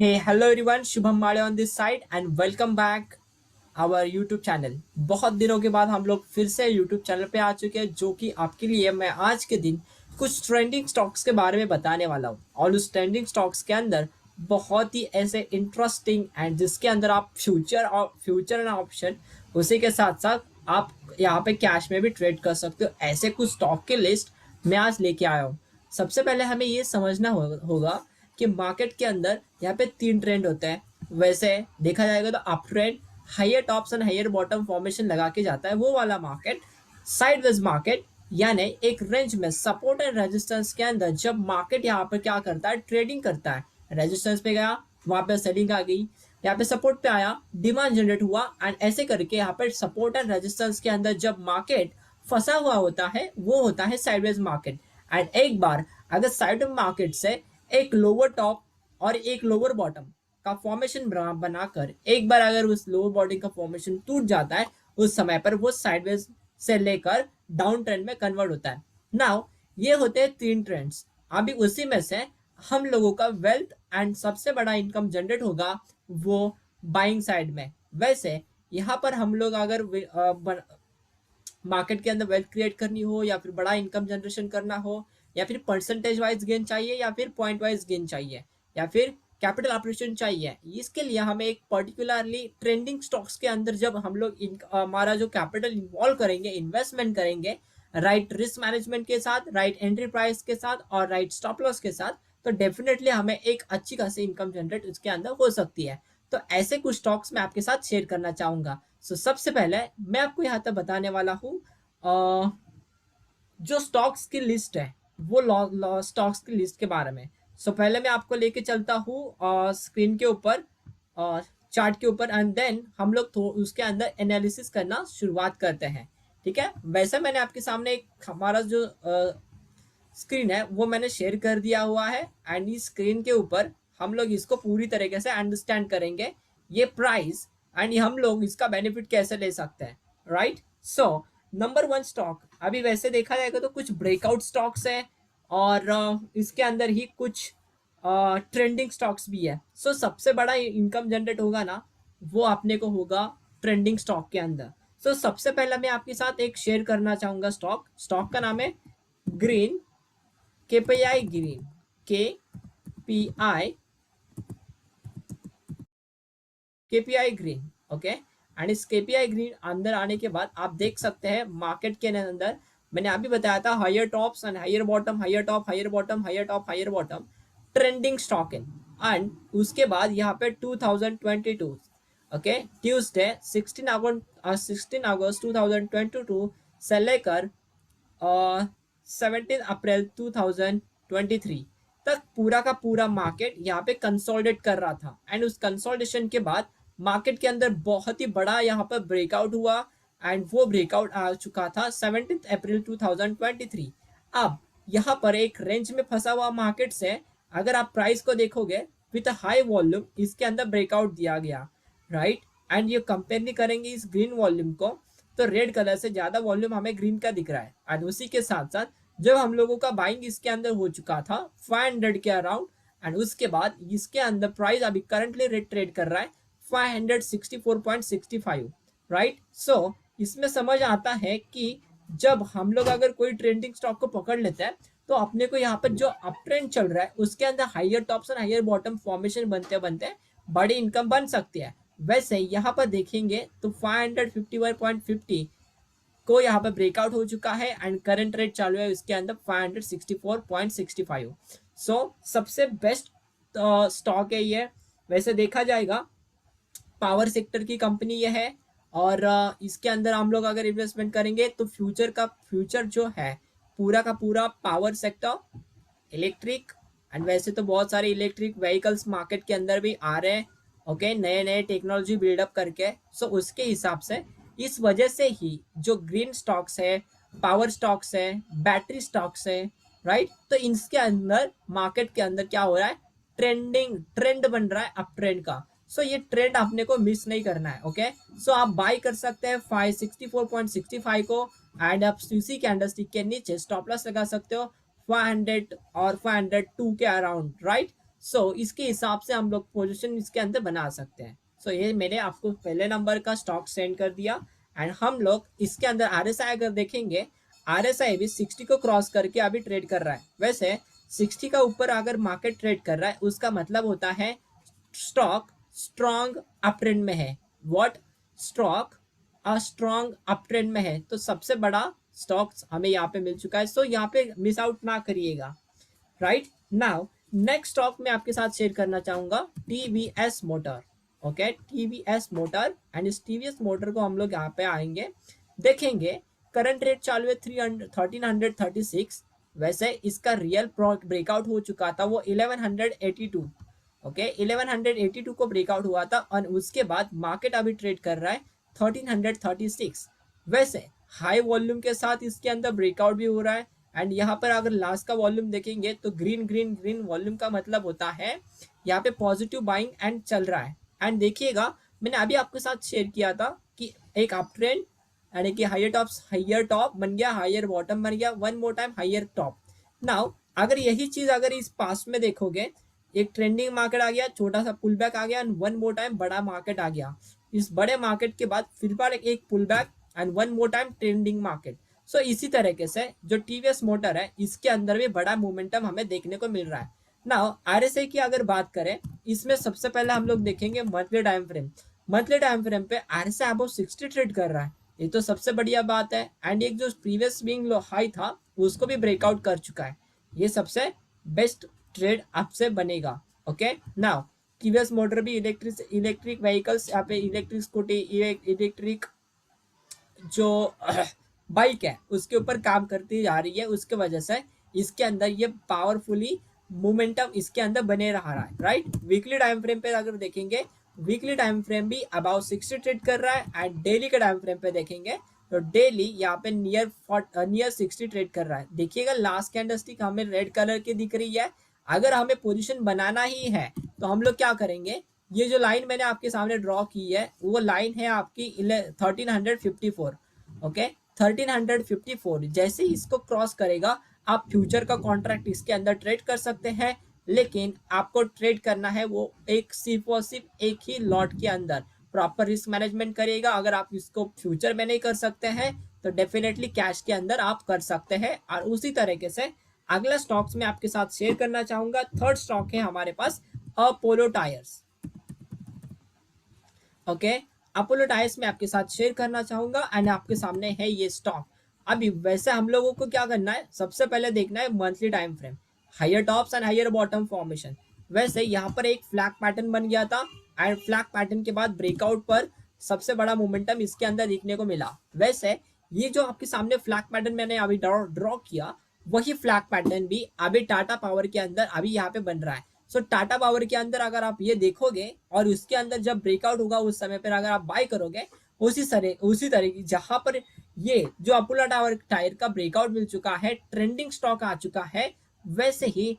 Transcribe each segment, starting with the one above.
Hey, hello everyone, Shubham माड़े on this side and welcome back our YouTube channel. बहुत दिनों के बाद हम लोग फिर से YouTube चैनल पे आ चुके हैं, जो कि आपके लिए मैं आज के दिन कुछ ट्रेंडिंग स्टॉक्स के बारे में बताने वाला हूँ। और उस ट्रेंडिंग स्टॉक्स के अंदर बहुत ही ऐसे इंटरेस्टिंग एंड जिसके अंदर आप फ्यूचर एंड ऑप्शन उसी के साथ साथ आप यहाँ पे कैश में भी ट्रेड कर सकते हो। ऐसे कुछ स्टॉक की लिस्ट मैं आज लेके आया हूँ। सबसे पहले हमें ये समझना होगा कि मार्केट के अंदर यहाँ पे तीन ट्रेंड होते हैं। वैसे देखा जाएगा तो up trend higher tops and higher bottom formation लगा के जाता है, वो वाला मार्केट। साइडवेज मार्केट यानी एक रेंज में सपोर्ट एंड रेजिस्टेंस के अंदर जब मार्केट यहाँ पर क्या करता है, ट्रेडिंग करता है। रेजिस्टेंस पे गया, वहां पे सेलिंग आ गई, यहाँ पे सपोर्ट पे आया, डिमांड जनरेट हुआ एंड ऐसे करके यहाँ पे सपोर्ट एंड रेजिस्टेंस के अंदर जब मार्केट फंसा हुआ होता है, वो होता है साइडवेज मार्केट। एंड एक बार अगर साइड मार्केट से एक लोअर टॉप और एक लोअर बॉटम का फॉर्मेशन बनाकर एक बार अगर उस लोअर बॉडी का फॉर्मेशन टूट जाता है, उस समय पर वो साइडवेज से लेकर डाउन ट्रेंड में कन्वर्ट होता है। नाउ ये होते हैं तीन ट्रेंड्स। अभी उसी में से हम लोगों का वेल्थ एंड सबसे बड़ा इनकम जनरेट होगा वो बाइंग साइड में। वैसे यहाँ पर हम लोग अगर मार्केट के अंदर वेल्थ क्रिएट करनी हो या फिर बड़ा इनकम जनरेशन करना हो या फिर परसेंटेज वाइज गेन चाहिए या फिर पॉइंट वाइज गेन चाहिए या फिर कैपिटल अप्रिशिएशन चाहिए, इसके लिए हमें एक पर्टिकुलरली ट्रेंडिंग स्टॉक्स के अंदर जब हम लोग हमारा जो कैपिटल इन्वॉल्व करेंगे, इन्वेस्टमेंट करेंगे राइट रिस्क मैनेजमेंट के साथ, राइट एंट्री प्राइस के साथ और राइट स्टॉप लॉस के साथ, तो डेफिनेटली हमें एक अच्छी खासी इनकम जनरेट उसके अंदर हो सकती है। तो ऐसे कुछ स्टॉक्स मैं आपके साथ शेयर करना चाहूंगा। सबसे पहले मैं आपको यहाँ तक बताने वाला हूँ जो स्टॉक्स की लिस्ट है, वो स्टॉक्स की लिस्ट के बारे में। पहले मैं आपको लेके चलता हूँ स्क्रीन के ऊपर, चार्ट के ऊपर, एंड देन हम लोग उसके अंदर एनालिसिस करना शुरुआत करते हैं। ठीक है, वैसे मैंने आपके सामने एक हमारा जो स्क्रीन है वो मैंने शेयर कर दिया हुआ है एंड इस स्क्रीन के ऊपर हम लोग इसको पूरी तरीके से अंडरस्टैंड करेंगे, ये प्राइस एंड हम लोग इसका बेनिफिट कैसे ले सकते हैं। Right, so number one stock, अभी वैसे देखा जाएगा तो कुछ ब्रेकआउट स्टॉक्स है और इसके अंदर ही कुछ ट्रेंडिंग स्टॉक्स भी है। सबसे बड़ा इनकम जनरेट होगा ना, वो अपने को होगा ट्रेंडिंग स्टॉक के अंदर। सबसे पहला मैं आपके साथ एक शेयर करना चाहूंगा स्टॉक। स्टॉक का नाम है green, KPI green, KPI KPI green. Okay, and इस केपीआई ग्रीन अंदर आने के बाद आप देख सकते हैं मार्केट के अंदर मैंने अभी बताया था higher tops and higher bottom, higher top higher bottom, higher top higher bottom, trending stock इन। एंड उसके बाद यहाँ पे 2022, ओके, ट्यूसडे 16 अगस्त 2022 से लेकर 17 अप्रैल 2023 तक पूरा का पूरा मार्केट यहाँ पे कंसोलिडेट कर रहा था। एंड उस कंसोलिडेशन के बाद मार्केट के अंदर बहुत ही बड़ा यहाँ पर ब्रेकआउट हुआ एंड वो ब्रेकआउट आ चुका था 17 अप्रैल 2023। अब यहाँ पर एक रेंज में फंसा हुआ मार्केट से अगर आप प्राइस को देखोगे विथ हाई वॉल्यूम, इसके अंदर ब्रेकआउट दिया गया। राइट, एंड ये कंपेयर नहीं करेंगे इस ग्रीन वॉल्यूम को, तो रेड कलर से ज्यादा वॉल्यूम हमें ग्रीन का दिख रहा है। एंड उसी के साथ साथ जब हम लोगों का बाइंग इसके अंदर हो चुका था 500 के अराउंड, एंड उसके बाद इसके अंदर प्राइस अभी करंटली रेट ट्रेड कर रहा है 564.65। राइट, इसमें समझ आता है कि जब हम लोग अगर कोई ट्रेंडिंग स्टॉक को पकड़ लेते हैं तो अपने को यहाँ पर जो अप ट्रेंड चल रहा है उसके अंदर हायर टॉप्स और हायर बॉटम फॉर्मेशन बनते बनते बड़ी इनकम बन सकती है। वैसे यहाँ पर देखेंगे तो 551.50 को यहाँ पर ब्रेकआउट हो चुका है एंड करंट रेट चालू है इसके अंदर 564.65। सबसे बेस्ट स्टॉक है ये। वैसे देखा जाएगा पावर सेक्टर की कंपनी ये है और इसके अंदर हम लोग अगर इन्वेस्टमेंट करेंगे तो फ्यूचर जो है पूरा का पूरा पावर सेक्टर, इलेक्ट्रिक, एंड वैसे तो बहुत सारे इलेक्ट्रिक व्हीकल्स मार्केट के अंदर भी आ रहे हैं। ओके, नए नए टेक्नोलॉजी बिल्डअप करके, उसके हिसाब से इस वजह से ही जो ग्रीन स्टॉक्स है, पावर स्टॉक्स है, बैटरी स्टॉक्स है, राइट, तो इसके अंदर मार्केट के अंदर क्या हो रहा है, ट्रेंड बन रहा है अप ट्रेंड का। ये ट्रेंड आपने को मिस नहीं करना है। ओके, आप बाय कर सकते हैं 564.65 को एंड आप इसी कैंडलस्टिक के नीचे स्टॉप लॉस लगा सकते हो 500 और 502 के अराउंड। राइट, सो इसके हिसाब से हम लोग पोजीशन इसके अंदर बना सकते हैं। सो ये मैंने आपको पहले नंबर का स्टॉक सेंड कर दिया। एंड हम लोग इसके अंदर आरएसआई अगर देखेंगे, आरएसआई भी 60 को क्रॉस करके अभी ट्रेड कर रहा है। वैसे 60 का ऊपर अगर मार्केट ट्रेड कर रहा है उसका मतलब होता है स्टॉक स्ट्रॉन्ग अप ट्रेंड में है। What? Stock strong up trend में है, तो सबसे बड़ा स्टॉक्स हमें यहाँ पे मिल चुका है। सो यहाँ पे मिस आउट ना करिएगा। राइट नाउ नेक्स्ट स्टॉक मैं आपके साथ शेयर करना चाहूंगा TVS motor. Okay, TVS motor. And इस टीवीएस मोटर को हम लोग यहाँ पे आएंगे, देखेंगे करंट रेट चालू है 1336। वैसे इसका रियल ब्रेकआउट हो चुका था वो 1182। ओके, 1182 को ब्रेकआउट हुआ था और उसके बाद मार्केट अभी ट्रेड कर रहा है 1336। वैसे हाई वॉल्यूम के साथ इसके अंदर ब्रेकआउट भी हो रहा है। एंड यहाँ पर अगर लास्ट का वॉल्यूम देखेंगे तो ग्रीन ग्रीन ग्रीन वॉल्यूम का मतलब होता है यहाँ पे पॉजिटिव बाइंग एंड चल रहा है। एंड देखिएगा मैंने अभी आपके साथ शेयर किया था कि एक अप ट्रेंड यानी कि हायर टॉप बन गया, हायर बॉटम बन गया, one more time higher top. Now अगर यही चीज अगर इस पास्ट में देखोगे, एक ट्रेंडिंग मार्केट आ गया, छोटा सा पुल बैक आ गया, वन मोर टाइम बड़ा मार्केट आ गया। इस बड़े मार्केट के बाद फिर बार एक pull back and one more time trending market. So इसी तरीके से जो टीवीएस मोटर है इसके अंदर भी बड़ा मोमेंटम हमें देखने को मिल रहा है। नाउ आरएसआई की अगर बात करें, इसमें सबसे पहले हम लोग देखेंगे monthly time frame. Monthly time frame पे आरएसआई अबव 60 ट्रेड कर रहा है, ये तो सबसे बढ़िया बात है। एंड एक जो प्रीवियस स्विंग लो हाई था उसको भी ब्रेकआउट कर चुका है, ये सबसे बेस्ट ट्रेड आपसे बनेगा। ओके नाउ टीवीएस मोटर भी इलेक्ट्रिक व्हीकल्स, यहाँ पे इलेक्ट्रिक स्कूटी, इलेक्ट्रिक जो बाइक है उसके ऊपर काम करती जा रही है, उसके वजह से इसके अंदर ये पावरफुली मोमेंटम इसके अंदर बने रहा है। राइट, वीकली टाइम फ्रेम पे अगर देखेंगे, वीकली टाइम फ्रेम भी अबाउट 60 ट्रेड कर रहा है। एंड डेली के टाइम फ्रेम पे देखेंगे तो डेली यहाँ पे नियर 60 ट्रेड कर रहा है। देखिएगा लास्ट कैंडलस्टिक हमें रेड कलर की दिख रही है। अगर हमें पोजीशन बनाना ही है तो हम लोग क्या करेंगे, ये जो लाइन मैंने आपके सामने ड्रॉ की है वो लाइन है आपकी 1354। ओके, 1354 जैसे ही इसको क्रॉस करेगा आप फ्यूचर का कॉन्ट्रैक्ट इसके अंदर ट्रेड कर सकते हैं। लेकिन आपको ट्रेड करना है वो एक सिर्फ और सिर्फ एक ही लॉट के अंदर, प्रॉपर रिस्क मैनेजमेंट करिएगा। अगर आप इसको फ्यूचर में नहीं कर सकते हैं तो डेफिनेटली कैश के अंदर आप कर सकते हैं। और उसी तरीके से अगला स्टॉक्स में आपके साथ शेयर करना चाहूंगा, थर्ड स्टॉक है हमारे पास अपोलो टायर्स। ओके, अपोलो टायर्स में आपके साथ शेयर करना चाहूंगा एंड आपके सामने है ये स्टॉक। अभी वैसे हम लोगों को क्या करना है, सबसे पहले देखना है monthly time frame, higher tops and higher bottom formation. वैसे यहाँ पर एक फ्लैग पैटर्न बन गया था एंड फ्लैग पैटर्न के बाद ब्रेकआउट पर सबसे बड़ा मोमेंटम इसके अंदर देखने को मिला। वैसे ये जो आपके सामने फ्लैग पैटर्न मैंने अभी ड्रॉ किया, वही फ्लैग पैटर्न भी अभी टाटा पावर के अंदर अभी यहाँ पे बन रहा है। सो टाटा पावर के अंदर अगर आप ये देखोगे और उसके अंदर जब ब्रेकआउट होगा उस समय पर अगर आप बाय करोगे, उसी तरह जहां पर ये जो अपोलो टायर का ब्रेकआउट मिल चुका है, ट्रेंडिंग स्टॉक आ चुका है, वैसे ही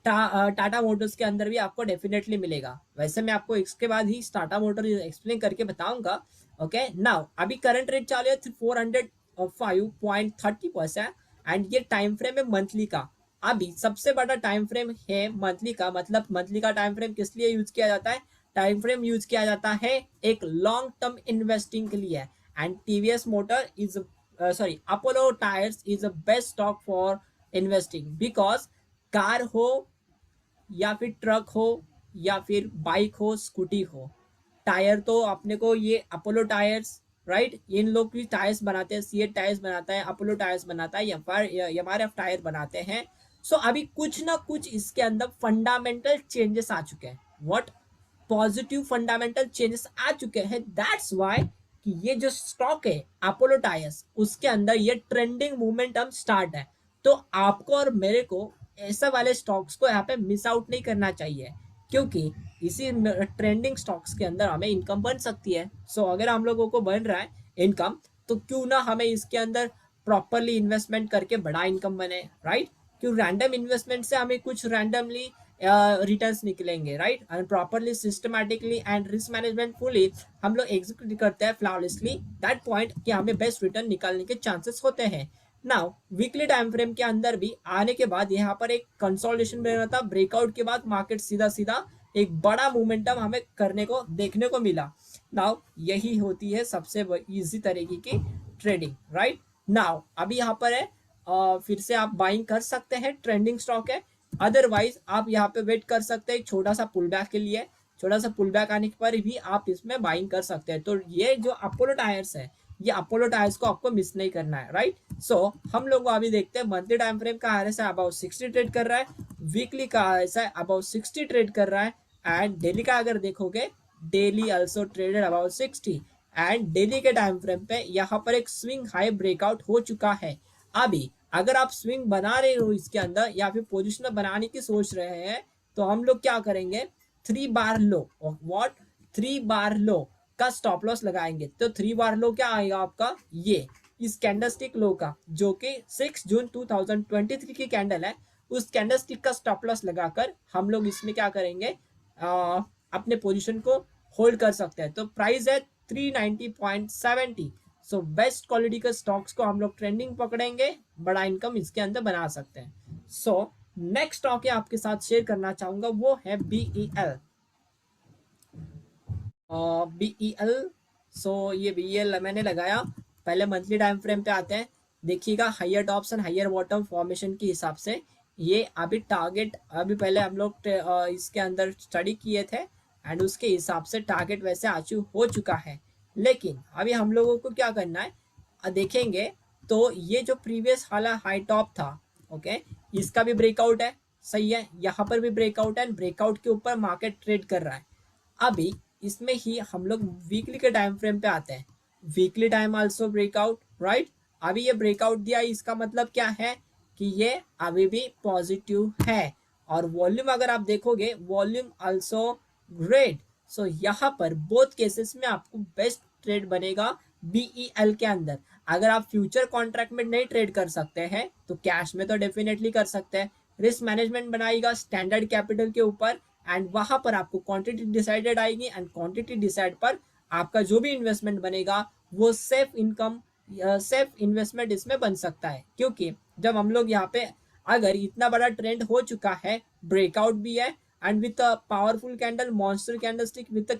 टाटा मोटर्स के अंदर भी आपको डेफिनेटली मिलेगा। वैसे मैं आपको इसके बाद ही टाटा मोटर एक्सप्लेन करके बताऊंगा। ओके नाउ अभी करंट रेट चालू है 405.30%। एंड ये टाइम फ्रेम है मंथली का। अभी सबसे बड़ा टाइम फ्रेम है मंथली का, मतलब मंथली का टाइम फ्रेम किस लिए यूज किया जाता है, टाइम फ्रेम यूज किया जाता है एक लॉन्ग टर्म इन्वेस्टिंग के लिए। And TVS motor is Apollo tyres is a best stock for investing, because car हो या फिर ट्रक हो या फिर बाइक हो, स्कूटी हो, टायर तो अपने को ये अपोलो टायर्स, राइट, इन लोग भी टायर्स बनाते हैं, सीएट टायर्स बनाता है, अपोलो टायर्स बनाता है, एमआरएफ टायर बनाते हैं। सो अभी कुछ ना कुछ इसके अंदर फंडामेंटल चेंजेस आ चुके हैं। व्हाट? पॉजिटिव फंडामेंटल चेंजेस आ चुके हैं। दैट्स व्हाई कि ये जो स्टॉक है अपोलो टायर्स, उसके अंदर ये ट्रेंडिंग मोमेंटम स्टार्ट है। तो आपको और मेरे को ऐसा वाले स्टॉक्स को यहाँ पे मिस आउट नहीं करना चाहिए, क्योंकि इसी ट्रेंडिंग स्टॉक्स के अंदर हमें इनकम बन सकती है। सो अगर हम लोगों को बन रहा है इनकम, तो क्यों ना हमें इसके अंदर प्रॉपरली इन्वेस्टमेंट करके बड़ा इनकम बने। राइट, क्यों रैंडम इन्वेस्टमेंट से हमें कुछ रैंडमली रिटर्न्स निकलेंगे। Right, and properly systematically and risk management fully हम लोग एग्जीक्यूट करते हैं फ्लॉलेसली, दैट पॉइंट कि हमें बेस्ट रिटर्न निकालने के चांसेस होते हैं। नाउ वीकली टाइम फ्रेम के अंदर भी आने के बाद यहाँ पर एक कंसोलिडेशन बना था, ब्रेकआउट के बाद मार्केट सीधा सीधा एक बड़ा मोमेंटम हमें करने को देखने को मिला। नाउ यही होती है सबसे इजी तरीके की ट्रेडिंग, राइट। नाउ अभी यहाँ पर है फिर से आप बाइंग कर सकते हैं, ट्रेंडिंग स्टॉक है। अदरवाइज आप यहाँ पे वेट कर सकते हैं एक छोटा सा पुल बैक के लिए, छोटा सा पुल बैक आने पर भी आप इसमें बाइंग कर सकते हैं। तो ये जो अपोलो टायर्स है, ये अपोलो टायर्स को आपको मिस नहीं करना है, राइट। सो हम लोग अभी देखते हैं मंथली टाइम फ्रेम का आरएसआई है अबाउट 60 ट्रेड कर रहा है, वीकली का आरएसआई है अबाउट 60 ट्रेड कर रहा है, एंड डेली का अगर देखोगे daily also traded about 60, and daily के टाइम फ्रेम पे यहाँ पर एक स्विंग हाई ब्रेकआउट हो चुका है। अभी अगर आप स्विंग बना रहे हो इसके अंदर या फिर पोजिशन बनाने की सोच रहे हैं, तो हम लोग क्या करेंगे, 3 बार लो, व्हाट 3 बार लो का स्टॉप लॉस लगाएंगे। तो 3 बार लो क्या आएगा आपका, ये इस कैंडलस्टिक लो का, जो कि 6 जून 2023 की कैंडल है, उस कैंडलस्टिक का स्टॉप लॉस लगाकर हम लोग इसमें क्या करेंगे, अपने पोजीशन को होल्ड कर सकते हैं। तो प्राइस है 390.70। सो बेस्ट क्वालिटी के स्टॉक्स को हम लोग ट्रेंडिंग पकड़ेंगे, बड़ा इनकम इसके अंदर बना सकते हैं। सो नेक्स्ट स्टॉक है आपके साथ शेयर करना चाहूंगा, वो है BEL। BEL, सो ये BEL मैंने लगाया। पहले मंथली टाइम फ्रेम पे आते हैं, देखिएगा higher tops and higher bottom formation के हिसाब से ये अभी टारगेट, अभी पहले हम लोग इसके अंदर स्टडी किए थे एंड उसके हिसाब से टारगेट वैसे आचू हो चुका है। लेकिन अभी हम लोगों को क्या करना है, देखेंगे तो ये जो प्रीवियस वाला हाई टॉप था, ओके, इसका भी ब्रेकआउट है, सही है, यहाँ पर भी ब्रेकआउट है, ब्रेकआउट के ऊपर मार्केट ट्रेड कर रहा है। अभी इसमें ही हम लोग वीकली के टाइम फ्रेम पे आते हैं, weekly time also breakout, right. अभी ये ब्रेकआउट दिया, इसका मतलब क्या है कि ये अभी भी पॉजिटिव है, और वॉल्यूम अगर आप देखोगे वॉल्यूम आल्सो ग्रेट। सो यहाँ पर बोथ केसेस में आपको बेस्ट ट्रेड बनेगा BEL के अंदर। अगर आप फ्यूचर कॉन्ट्रैक्ट में नहीं ट्रेड कर सकते हैं तो कैश में तो डेफिनेटली कर सकते हैं। रिस्क मैनेजमेंट बनाएगा स्टैंडर्ड कैपिटल के ऊपर, एंड वहां पर आपको क्वांटिटी डिसाइडेड आएगी, एंड क्वांटिटी डिसाइड पर आपका जो भी इन्वेस्टमेंट बनेगा वो सेफ इनकम, सेफ इन्वेस्टमेंट इसमें बन सकता है। क्योंकि जब हम लोग यहाँ पे अगर इतना बड़ा ट्रेंड हो चुका है, ब्रेकआउट भी है, and with a powerful candle, monster candle stick with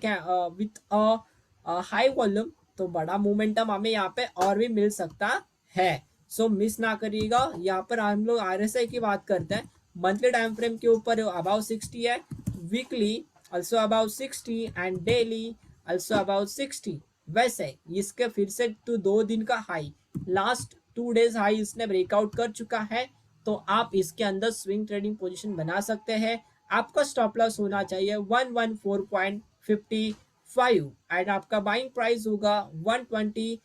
high volume, तो बड़ा मोमेंटम हमें यहाँ पे और भी मिल सकता है। सो मिस ना करिएगा। यहाँ पर हम लोग RSI की बात करते हैं, मंथली टाइम फ्रेम के ऊपर अबाउट 60 है, weekly also about 60, and daily also about 60। वैसे इसके फिर से तो 2 दिन का हाई, लास्ट 2 डेज हाई इसने ब्रेकआउट कर चुका है, तो आप इसके अंदर स्विंग ट्रेडिंग पोजीशन बना सकते हैं। आपका स्टॉप लॉस होना चाहिए 114.55, एंड आपका बाइंग प्राइस होगा 120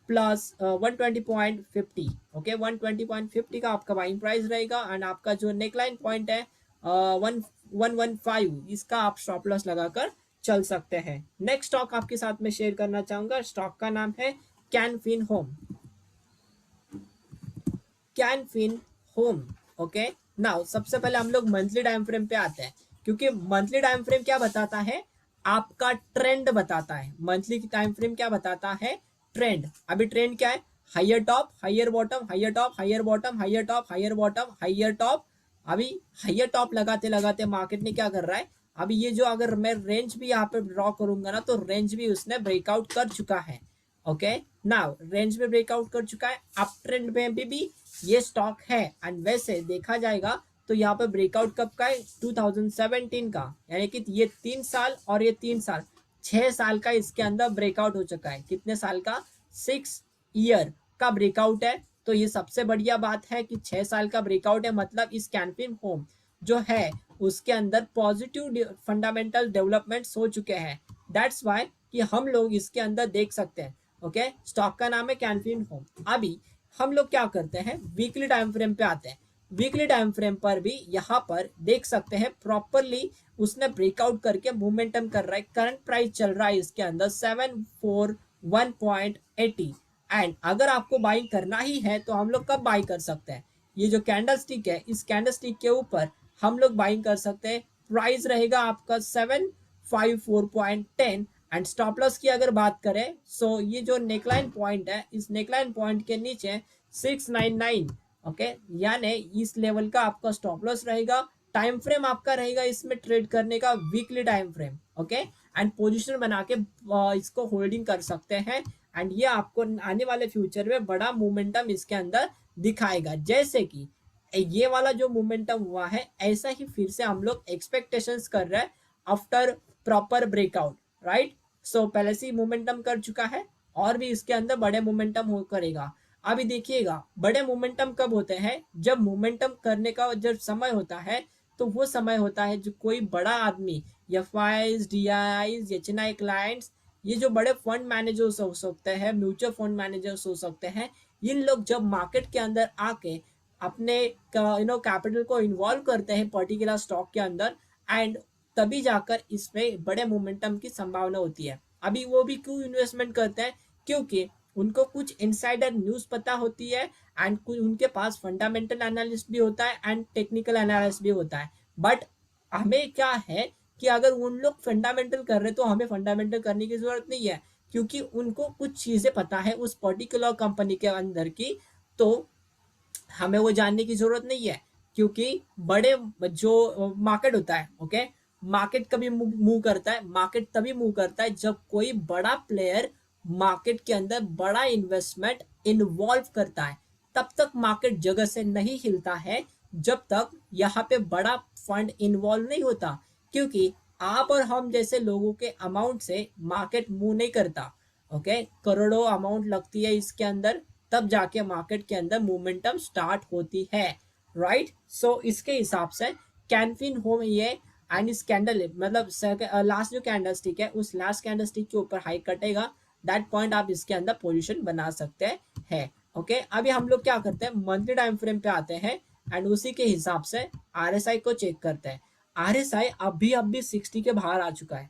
प्लस 120.50, ओके, 120.50 का आपका बाइंग प्राइस रहेगा, एंड आपका जो नेकलाइन पॉइंट है 115, इसका आप स्टॉप लॉस लगाकर चल सकते हैं। नेक्स्ट स्टॉक आपके साथ में शेयर करना चाहूंगा, स्टॉक का नाम है Can Fin Home, Can Fin Home, okay. Now सबसे पहले हम लोग मंथली टाइम फ्रेम पे आते हैं, क्योंकि मंथली टाइम फ्रेम क्या बताता है, आपका ट्रेंड बताता है। मंथली की टाइम फ्रेम क्या बताता है, ट्रेंड। अभी ट्रेंड क्या है, higher top higher bottom, higher top higher bottom, higher top higher bottom, higher top. अभी हायर टॉप लगाते लगाते मार्केट ने क्या कर रहा है, अभी ये जो अगर मैं रेंज भी यहाँ पे ड्रॉ करूंगा ना, तो रेंज भी उसने ब्रेकआउट कर चुका है, ओके। नाउ रेंज में ब्रेकआउट कर चुका है, अप ट्रेंड में भी ये स्टॉक है, एंड वैसे देखा जाएगा तो यहाँ पर ब्रेकआउट कब का है, 2017 का, यानी कि ये 3 साल और ये 3 साल, 6 साल का इसके अंदर ब्रेकआउट हो चुका है। कितने साल का, 6 ईयर का ब्रेकआउट है। तो ये सबसे बढ़िया बात है कि 6 साल का ब्रेकआउट है, मतलब इस कैनफिन होम जो है उसके अंदर पॉजिटिव फंडामेंटल डेवलपमेंट्स हो चुके हैं। दैट्स वाई कि हम लोग इसके अंदर देख सकते हैं, ओके। स्टॉक का नाम है कैनफिन होम। अभी हम लोग क्या करते हैं, वीकली टाइम फ्रेम पे आते हैं। वीकली टाइम फ्रेम पर भी यहाँ पर देख सकते हैं प्रॉपरली उसने ब्रेकआउट करके मोमेंटम कर रहा है। करंट प्राइस चल रहा है इसके अंदर 741.80, एंड अगर आपको बाइंग करना ही है तो हम लोग कब बाई कर सकते हैं, ये जो कैंडल स्टिक है, इस कैंडल स्टिक के ऊपर हम लोग बाइंग कर सकते हैं। प्राइस रहेगा आपका 754.10, एंड स्टॉप लॉस की अगर बात करें, सो ये जो नेकलाइन पॉइंट है, इस नेकलाइन पॉइंट के नीचे 699। ओके, यानी इस लेवल का आपका स्टॉप लॉस रहेगा। टाइम फ्रेम आपका रहेगा इसमें ट्रेड करने का weekly time frame. Okay, and position बना के इसको होल्डिंग कर सकते हैं। एंड ये आपको आने वाले फ्यूचर में बड़ा मोमेंटम इसके अंदर दिखाएगा। जैसे कि ये वाला जो मोमेंटम हुआ है, ऐसा ही फिर से हम लोग एक्सपेक्टेशंस कर रहे हैं आफ्टर प्रॉपर ब्रेकआउट, राइट। सो पहले से ही मोमेंटम कर चुका है और भी इसके अंदर बड़े मोमेंटम हो करेगा। अभी देखिएगा बड़े मोमेंटम कब होते हैं, जब मोमेंटम करने का जब समय होता है, तो वो समय होता है जो कोई बड़ा आदमी, F IIs, D IIs, H N I clients, ये जो बड़े फंड मैनेजर्स हो सकते हैं, म्यूचुअल फंड मैनेजर्स हो सकते हैं, इन लोग जब मार्केट के अंदर आके अपने कैपिटल को इन्वॉल्व करते हैं पर्टिकुलर स्टॉक के अंदर, एंड तभी जाकर इसमें बड़े मोमेंटम की संभावना होती है। अभी वो भी क्यों इन्वेस्टमेंट करते हैं, क्योंकि उनको कुछ इनसाइडर न्यूज़ पता होती है, एंड कुछ उनके पास फंडामेंटल एनालिस्ट भी होता है एंड टेक्निकल एनालिस्ट भी होता है। बट हमें क्या है कि अगर उन लोग फंडामेंटल कर रहे तो हमें फंडामेंटल करने की जरूरत नहीं है, क्योंकि उनको कुछ चीज़ें पता है उस पर्टिकुलर कंपनी के अंदर की। तो हमें वो जानने की जरूरत नहीं है, क्योंकि बड़े जो मार्केट होता है, ओके, मार्केट कभी मूव करता है, मार्केट तभी मूव करता है जब कोई बड़ा प्लेयर मार्केट के अंदर बड़ा इन्वेस्टमेंट इन्वॉल्व करता है। तब तक मार्केट जगह से नहीं हिलता है जब तक यहाँ पे बड़ा फंड इन्वॉल्व नहीं होता, क्योंकि आप और हम जैसे लोगों के अमाउंट से मार्केट मूव नहीं करता। ओके, करोड़ों अमाउंट लगती है इसके अंदर, तब जाके मार्केट के अंदर मोमेंटम स्टार्ट होती है, राइट। सो इसके हिसाब से कैनफिन होम ये एंड इस कैंडल मतलब लास्ट जो कैंडल स्टिक है, उस लास्ट कैंडल स्टिक के ऊपर हाई कटेगा, दैट पॉइंट आप इसके अंदर पोजीशन बना सकते हैं। ओके, अभी हम लोग क्या करते हैं, मंथली टाइम फ्रेम पे आते हैं एंड उसी के हिसाब से आरएसआई को चेक करते हैं। आरएसआई अभी 60 के बाहर आ चुका है।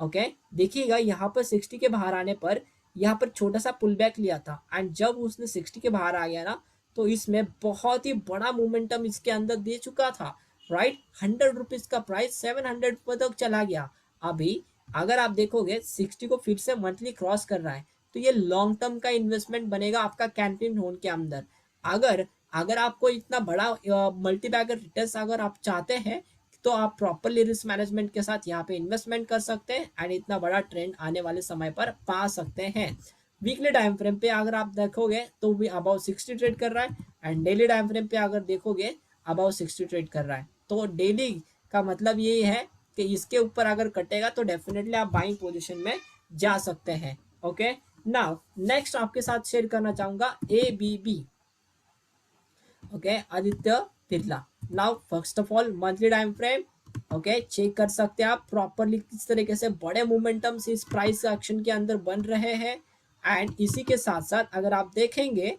ओके, देखिएगा यहाँ पर 60 के बाहर आने पर यहाँ पर छोटा सा पुल बैक लिया था, एंड जब उसने 60 के बाहर आ गया ना, तो इसमें बहुत ही बड़ा मोमेंटम इसके अंदर दे चुका था, राइट। 100 रुपीज का प्राइस 700 पर तक चला गया। अभी अगर आप देखोगे 60 को फिर से मंथली क्रॉस कर रहा है, तो ये लॉन्ग टर्म का इन्वेस्टमेंट बनेगा आपका कैंटीन होन के अंदर। अगर अगर आपको इतना बड़ा मल्टी बैगर रिटर्न्स अगर आप चाहते हैं, तो आप प्रॉपरली रिस्क मैनेजमेंट के साथ यहाँ पे इन्वेस्टमेंट कर सकते हैं एंड इतना बड़ा ट्रेंड आने वाले समय पर पा सकते हैं। वीकली टाइम फ्रेम पे अगर आप देखोगे तो भी अबाउट 60 ट्रेड कर रहा है, एंड डेली टाइम फ्रेम पे अगर देखोगे अबाउट 60 ट्रेड कर रहा है। तो डेली का मतलब ये है कि इसके ऊपर अगर कटेगा तो डेफिनेटली आप बाइंग पोजिशन में जा सकते हैं। ओके, नाउ नेक्स्ट आपके साथ शेयर करना चाहूंगा ABB। Okay, Aditya Birla. Now first of all monthly time frame, okay, check कर सकते हैं आप प्रॉपरली किस तरीके से बड़े मोमेंटम से इस प्राइस एक्शन के अंदर बन रहे हैं। एंड इसी के साथ साथ अगर आप देखेंगे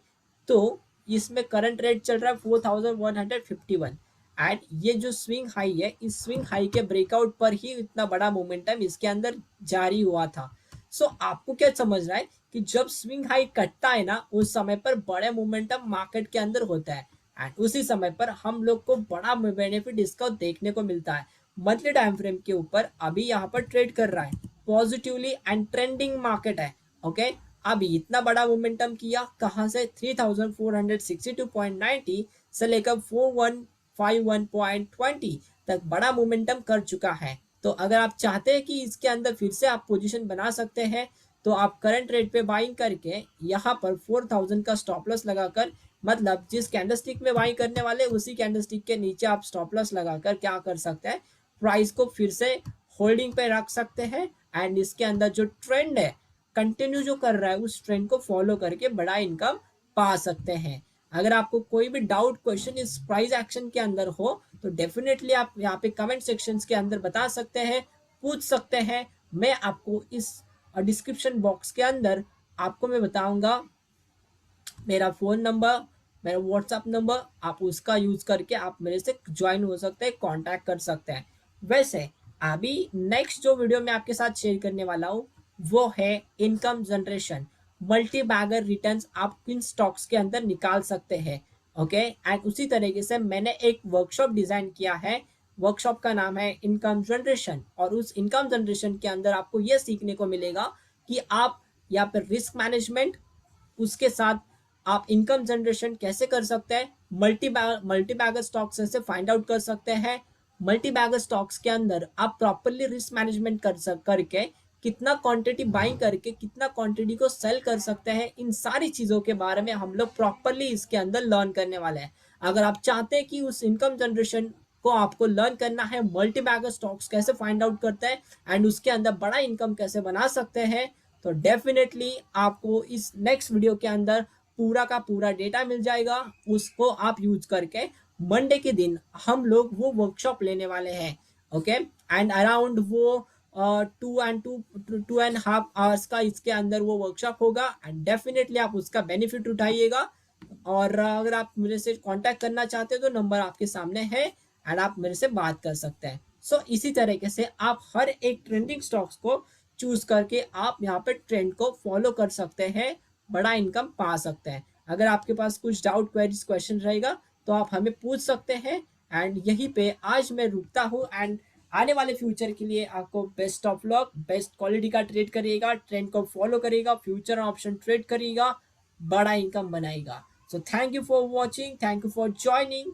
तो इसमें करंट रेट चल रहा है 4151, एंड ये जो स्विंग हाई है, इस स्विंग हाई के ब्रेकआउट पर ही इतना बड़ा मोमेंटम इसके अंदर जारी हुआ था। सो आपको क्या समझ रहा है कि जब स्विंग हाई कटता है ना, उस समय पर बड़े मोमेंटम मार्केट के अंदर होता है, एंड उसी समय पर हम लोग को बड़ा बेनिफिट इसका देखने को मिलता है। मंथली टाइम फ्रेम के ऊपर अभी यहाँ पर ट्रेड कर रहा है पॉजिटिवली एंड ट्रेंडिंग मार्केट है। ओके, अभी इतना बड़ा मोमेंटम किया कहाँ से, 3462.90 से लेकर 4151.20 तक बड़ा मोमेंटम कर चुका है। तो अगर आप चाहते हैं कि इसके अंदर फिर से आप पोजीशन बना सकते हैं, तो आप करंट रेट पे बाइंग करके यहाँ पर 4000 का स्टॉप लॉस लगाकर, मतलब जिस कैंडलस्टिक में बाइंग करने वाले उसी कैंडलस्टिक के नीचे आप स्टॉप लॉस लगाकर क्या कर सकते हैं, प्राइस को फिर से होल्डिंग पे रख सकते हैं, एंड इसके अंदर जो ट्रेंड है कंटिन्यू जो कर रहा है उस ट्रेंड को फॉलो करके बड़ा इनकम पा सकते हैं। अगर आपको कोई भी डाउट क्वेश्चन इस प्राइस एक्शन के अंदर हो, तो डेफिनेटली आप यहाँ पे कमेंट सेक्शंस के अंदर बता सकते हैं, पूछ सकते हैं। मैं आपको इस डिस्क्रिप्शन बॉक्स के अंदर आपको मैं बताऊंगा मेरा फ़ोन नंबर, मेरा व्हाट्सअप नंबर, आप उसका यूज़ करके आप मेरे से ज्वाइन हो सकते हैं, कांटेक्ट कर सकते हैं। वैसे अभी नेक्स्ट जो वीडियो मैं आपके साथ शेयर करने वाला हूँ वो है income generation, multi bagger returns आप किन स्टॉक्स के अंदर निकाल सकते हैं। ओके, एंड उसी तरीके से मैंने एक वर्कशॉप डिज़ाइन किया है, वर्कशॉप का नाम है इनकम जनरेशन, और उस इनकम जनरेशन के अंदर आपको यह सीखने को मिलेगा कि आप यहाँ पर रिस्क मैनेजमेंट, उसके साथ आप इनकम जनरेशन कैसे कर सकते हैं, मल्टी बैगर स्टॉक्स से फाइंड आउट कर सकते हैं। मल्टी बैगर स्टॉक्स के अंदर आप प्रॉपरली रिस्क मैनेजमेंट करके कितना क्वांटिटी बाइंग करके कितना क्वांटिटी को सेल कर सकते हैं, इन सारी चीज़ों के बारे में हम लोग प्रॉपरली इसके अंदर लर्न करने वाले हैं। अगर आप चाहते हैं कि उस इनकम जनरेशन को आपको लर्न करना है, मल्टी बैगर स्टॉक्स कैसे फाइंड आउट करते हैं एंड उसके अंदर बड़ा इनकम कैसे बना सकते हैं, तो डेफिनेटली आपको इस नेक्स्ट वीडियो के अंदर पूरा का पूरा डेटा मिल जाएगा। उसको आप यूज करके मंडे के दिन हम लोग वो वर्कशॉप लेने वाले हैं। ओके, एंड अराउंड वो 2.5 आवर्स का इसके अंदर वो वर्कशॉप होगा एंड डेफिनेटली आप उसका बेनिफिट उठाइएगा। और अगर आप मेरे से कांटेक्ट करना चाहते हो तो नंबर आपके सामने है एंड आप मेरे से बात कर सकते हैं। सो इसी तरीके से आप हर एक ट्रेंडिंग स्टॉक्स को चूज करके आप यहाँ पे ट्रेंड को फॉलो कर सकते हैं, बड़ा इनकम पा सकते हैं। अगर आपके पास कुछ डाउट क्वेरीज क्वेश्चन रहेगा तो आप हमें पूछ सकते हैं। एंड यहीं पे आज मैं रुकता हूँ एंड आने वाले फ्यूचर के लिए आपको best of luck, best quality का ट्रेड करिएगा, ट्रेंड को फॉलो करिएगा, फ्यूचर ऑप्शन ट्रेड करिएगा, बड़ा इनकम बनाएगा। So thank you for watching, thank you for joining.